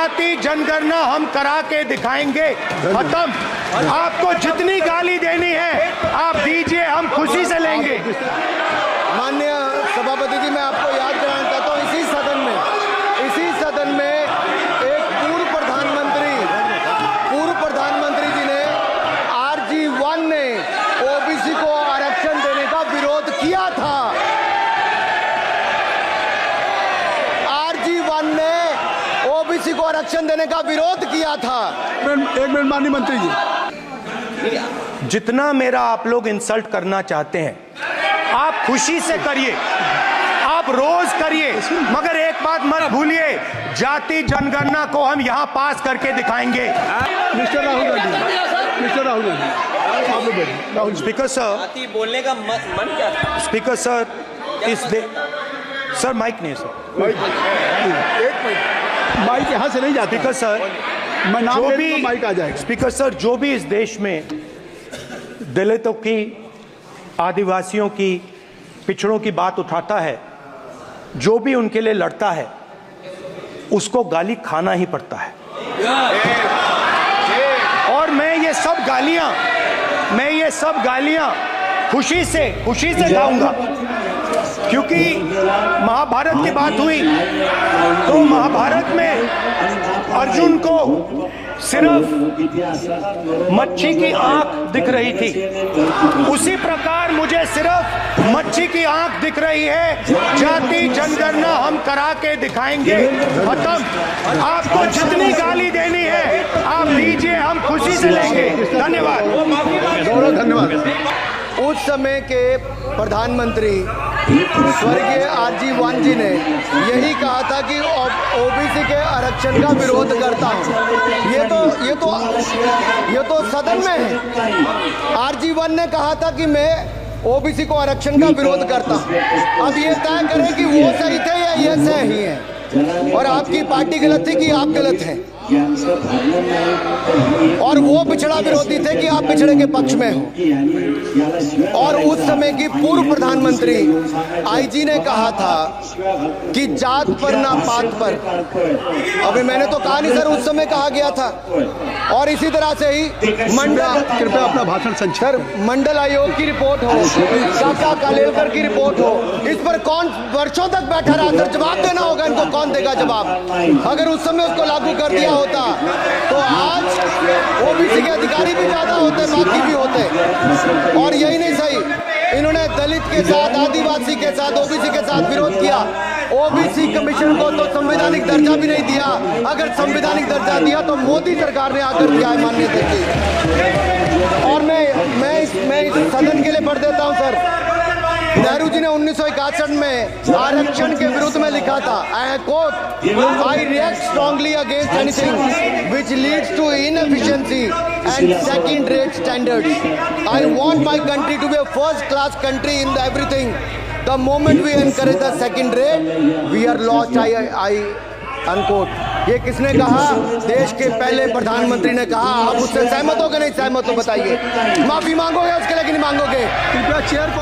जाति जनगणना हम करा के दिखाएंगे। खत्म। आपको जितनी गाली देनी है आप दीजिए, हम खुशी से लेंगे। माननीय सभापति जी, मैं आपको याद कराना चाहता हूँ, इसी सदन में एक पूर्व प्रधानमंत्री जी ने RG1 ने ओबीसी को आरक्षण देने का विरोध किया था। RG1 ने ओबीसी को आरक्षण देने का विरोध किया था। एक मिनट माननीय मंत्री जी, जितना मेरा आप लोग इंसल्ट करना चाहते हैं आप खुशी से करिए, आप रोज करिए, मगर एक बात मत भूलिए, जाति जनगणना को हम यहां पास करके दिखाएंगे। मिस्टर राहुल गांधी, आप लोग बैठिए। स्पीकर सर, बोलने का मन क्या था? स्पीकर सर, सर माइक नहीं सर, एक मिनट, माइक यहाँ से नहीं जाती। स्पीकर सर, मैं नाम जो ले भी तो माइक आ जाएगा। स्पीकर सर, जो भी इस देश में दलितों की, आदिवासियों की, पिछड़ों की बात उठाता है, जो भी उनके लिए लड़ता है, उसको गाली खाना ही पड़ता है। और मैं ये सब गालियां खुशी से गाऊंगा, क्योंकि महाभारत की बात हुई तो महाभारत में अर्जुन को सिर्फ मच्छी की आंख दिख रही थी, उसी प्रकार मुझे सिर्फ मच्छी की आंख दिख रही है। जाति जनगणना हम करा के दिखाएंगे। खत्म। आपको जितनी गाली देनी है आप दीजिए, हम खुशी से लेंगे। धन्यवाद। उस समय के प्रधानमंत्री स्वर्गीय RG1 जी ने यही कहा था कि ओबीसी के आरक्षण का विरोध करता हूं। ये तो सदन में है। RG1 ने कहा था कि मैं ओबीसी को आरक्षण का विरोध करता हूं। अब ये तय करें कि वो सही थे या ये सही है, और आपकी पार्टी गलत थी कि आप गलत हैं, और वो पिछड़ा विरोधी थे कि आप पिछड़े के पक्ष में हो। और उस समय की पूर्व प्रधानमंत्री IG ने कहा था कि जात पर ना पात पर। अभी मैंने तो कहा नहीं सर, उस समय कहा गया था। और इसी तरह से ही कृपया अपना भाषण सर, मंडल आयोग की रिपोर्ट हो, काका कालेलकर की रिपोर्ट हो, इस पर कौन वर्षों तक बैठा रहा सर? जवाब देना होगा इनको, कौन देगा जवाब? अगर उस समय उसको लागू कर दिया होता तो आज ओबीसी के अधिकारी भी ज्यादा होते, बाकी भी होते। और यही नहीं सही, इन्होंने दलित के साथ, आदिवासी के साथ, ओबीसी के साथ विरोध किया। ओबीसी कमीशन को तो संवैधानिक दर्जा भी नहीं दिया। अगर संवैधानिक दर्जा दिया तो मोदी सरकार ने आकर दिया है मान्यता की। और मैं इस सदन के लिए पढ़ देता हूं सर। नेहरू जी ने 1961 में आरक्षण के विरुद्ध में लिखा था, I quote, I react strongly against anything which leads to inefficiency and second rate standards. I want my country to be a first class country in everything. The moment we encourage the second rate we are lost. I unquote. ये किसने कहा? देश के पहले प्रधानमंत्री ने कहा। आप उससे सहमत हो कि नहीं सहमत हो बताइए? माफी मांगोगे उसके लिए कि नहीं मांगोगे? कृपया चेयर को